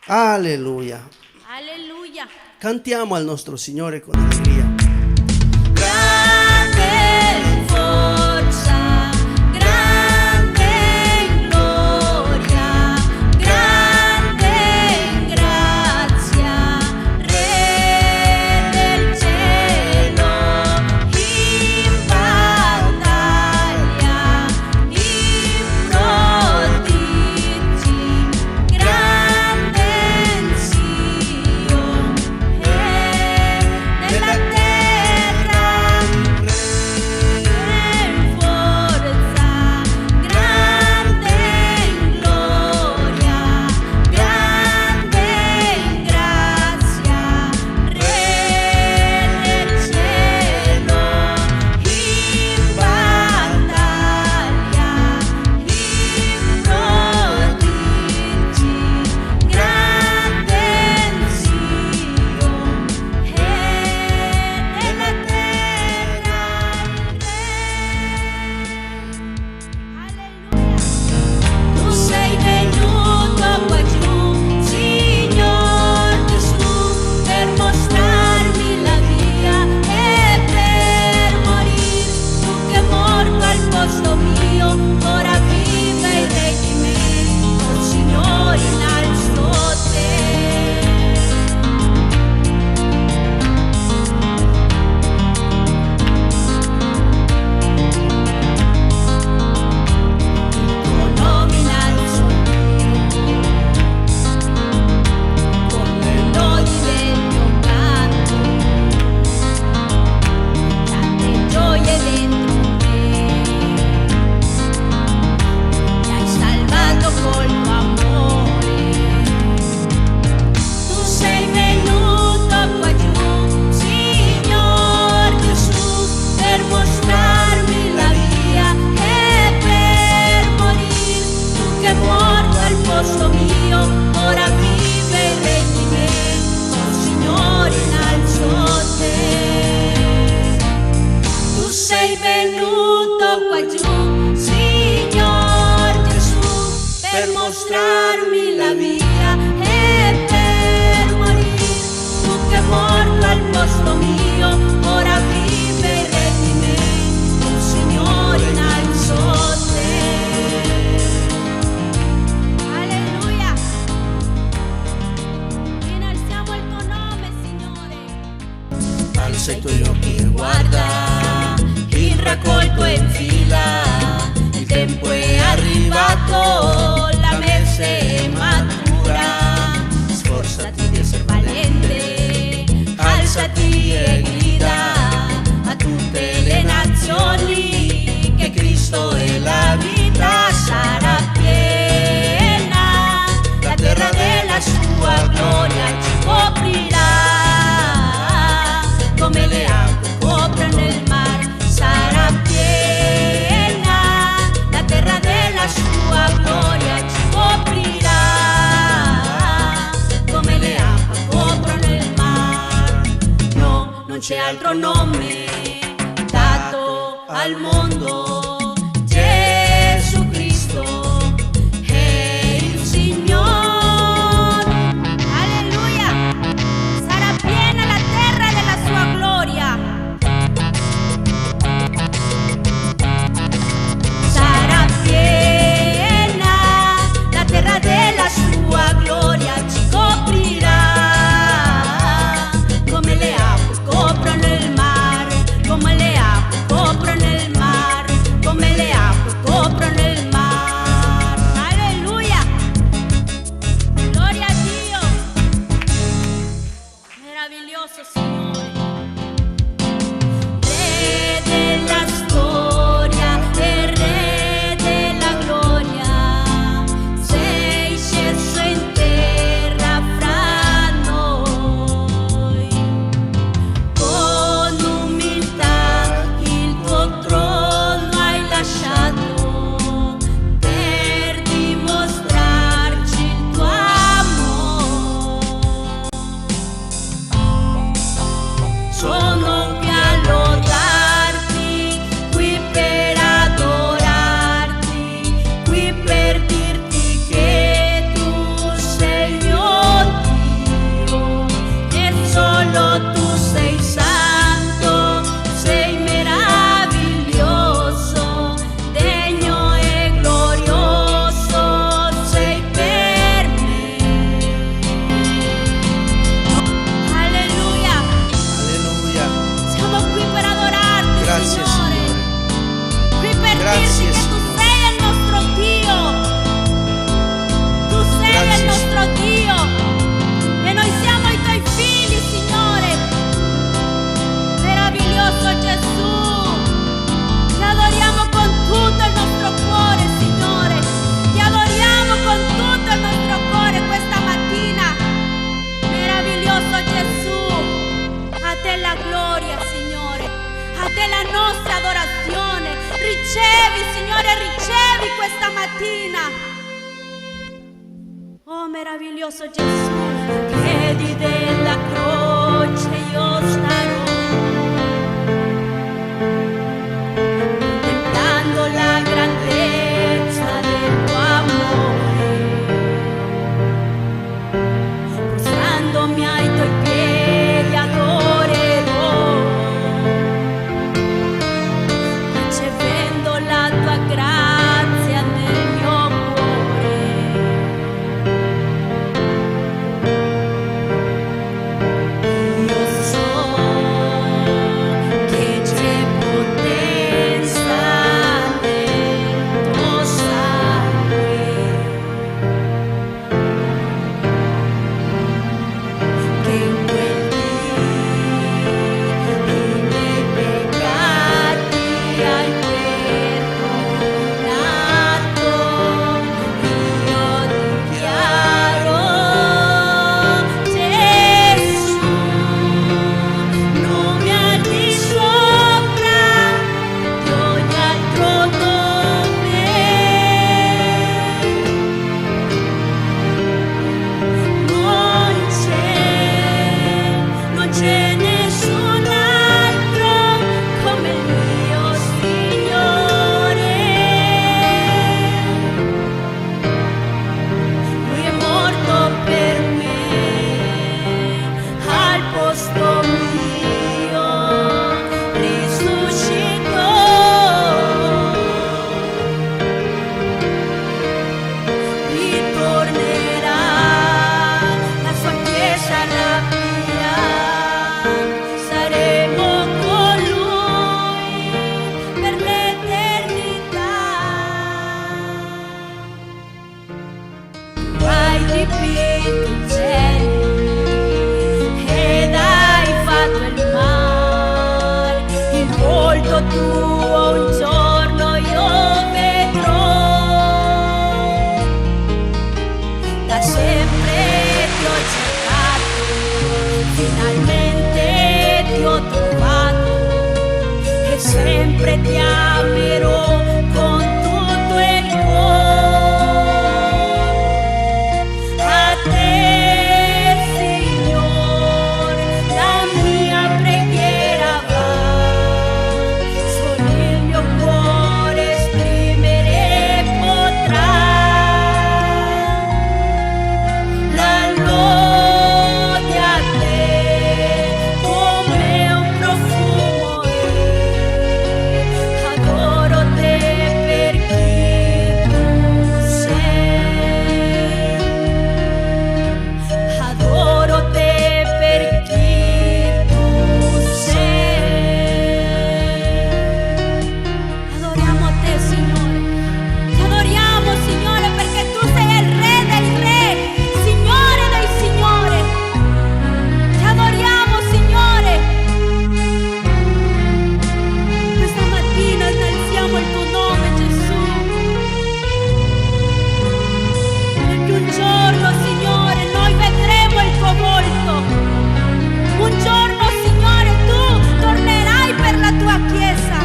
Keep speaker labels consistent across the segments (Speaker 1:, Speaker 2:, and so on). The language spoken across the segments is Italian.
Speaker 1: Alleluia.
Speaker 2: Alleluia.
Speaker 1: Cantiamo al nostro Signore con allegria.
Speaker 2: Grande forza, grande gloria, grande grazia, Re del cielo, in battaglia, in prodigi, grande in Sion, nella terra, in forza, grande in gloria, grande in grazia, Re del cielo, in battaglia, in prodigi, grande in Sion, nella terra Alleluia. Tu sei venuto qua giù, Signor Gesù, per mostrarmi la via e per morire. Tu che morto al posto mio, ora vive il Re di me. Oh Signore, innalzo te. Tuo nome innalzo con le lodi del mio canto, tante gioie dentro me, mi hai salvato col tuo amore. Tu sei venuto qua giù, Signor Gesù, per mostrarmi la via e per morire. Tu che morto al posto mio, ora vive il Re di me. Oh Signore, innalzo te. Tu sei venuto qua giù, Signor Gesù, per mostrarmi la via e per morire. Tu che morto al posto mio, ora vive il Re di me. Oh Signore, innalzo te. Alleluia. Innalziamo il tuo nome, Signore. Alza i tuoi occhi e guarda, il raccolto è in fila, il tempo è arrivato, la messe è matura. Sforzati di essere valente, alzati e grida a tutte le nazioni che Cristo è la vita, sarà piena, la terra della sua gloria ci coprirà, come le acque coprono il mar, sarà piena, la terra della sua gloria ci coprirà, come le acque coprono il mar. No, non c'è altro nome dato al mondo, Gesù Cristo è il Signore. Alleluia. Sarà piena la terra della sua gloria. Sarà piena la terra della sua gloria, ci coprirà, come le acque coprono il mare, come le acque coprono il mare. ricevi, Signore, ricevi questa mattina. Oh meraviglioso Gesù, ai piedi della croce io starò, contemplando la grandezza del tuo amore, prostrandomi ai tuoi piedi adorerò, ricevendo la tua grazia nel mio cuore. Io so che c'è potenza nel tuo sangue, che in quel dì i miei peccati hai perdonato. Io dichiaro, Gesù, nome al di sopra di ogni altro nome. Non c'è nessun altro come il mio Signore. Lui è morto per me, al posto mio risuscitò, ritornerà, la sua chiesa rapirà, saremo con lui per l'eternità. Hai dipinto il cielo ed hai fatto il mare, il volto tuo un giorno io vedrò. Da sempre ti ho cercato, finalmente ti ho trovato, e sempre ti amerò con tutto il cuore. A te, Signore, la mia preghiera va, solo il mio cuore esprimere potrà. La lode a te come un profumo è, adoro te per chi tu sei, adoro te per chi tu sei. Adoriamo te, Signore, ti adoriamo, Signore, perché tu sei il Re dei Re, Signore dei Signori. Ti adoriamo, Signore. Questa mattina innalziamo il tuo nome, Gesù, perché un giorno, Signore, noi vedremo il tuo volto. Un giorno, Signore, tu tornerai per la tua chiesa.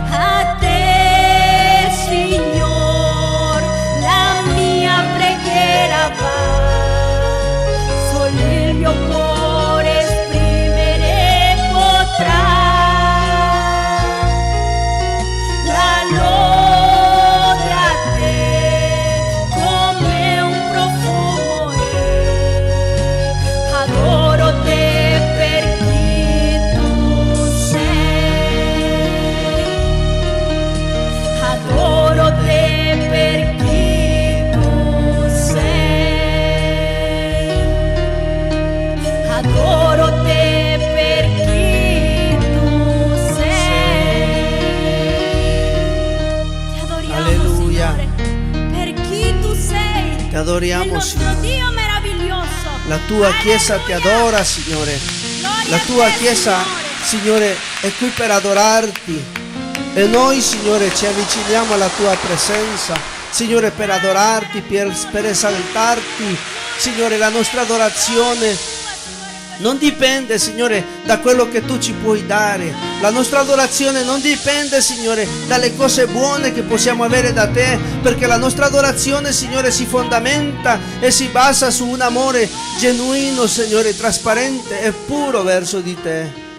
Speaker 2: A te, Signor, la mia preghiera va, solo il mio cuore esprimere potrà. La lode a te come un profumo è, adoro te per chi tu sei, adoro te per chi tu sei, adoro te per chi tu sei. Ti adoriamo,
Speaker 1: Alleluia.
Speaker 2: Signore, per chi tu sei.
Speaker 1: Ti adoriamo,
Speaker 2: Il nostro
Speaker 1: Signore.
Speaker 2: Dio meraviglioso.
Speaker 1: La tua Chiesa ti
Speaker 2: Alleluia.
Speaker 1: adora, Signore.
Speaker 2: Gloria
Speaker 1: La
Speaker 2: a
Speaker 1: tua
Speaker 2: te,
Speaker 1: Chiesa,
Speaker 2: Signore.
Speaker 1: Signore, è qui per adorarti. E noi, Signore, ci avviciniamo alla tua presenza, Signore, per adorarti, per esaltarti. Signore, la nostra adorazione non dipende, Signore, da quello che tu ci puoi dare. La nostra adorazione non dipende, Signore, dalle cose buone che possiamo avere da te, perché la nostra adorazione, Signore, si fondamenta e si basa su un amore genuino, Signore, trasparente e puro verso di te.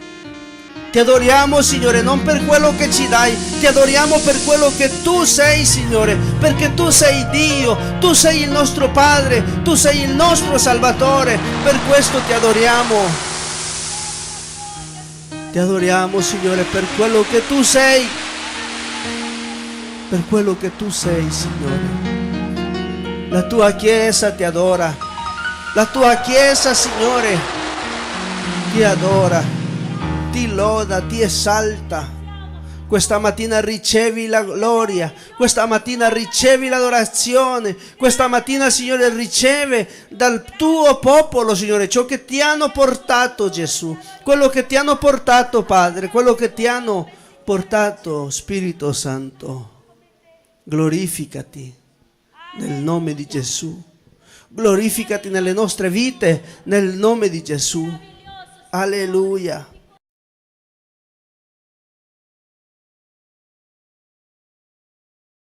Speaker 1: Ti adoriamo, Signore, non per quello che ci dai, ti adoriamo per quello che tu sei, Signore, perché tu sei Dio, tu sei il nostro Padre, tu sei il nostro Salvatore, per questo ti adoriamo. Ti adoriamo, Signore, per quello che tu sei, per quello che tu sei, Signore. La tua Chiesa ti adora, la tua Chiesa, Signore, ti adora, ti loda, ti esalta. Questa mattina ricevi la gloria, questa mattina ricevi l'adorazione, questa mattina, Signore, riceve dal tuo popolo, Signore, ciò che ti hanno portato, Gesù, quello che ti hanno portato, Padre, quello che ti hanno portato, Spirito Santo. Glorificati nel nome di Gesù, glorificati nelle nostre vite nel nome di Gesù. Alleluia.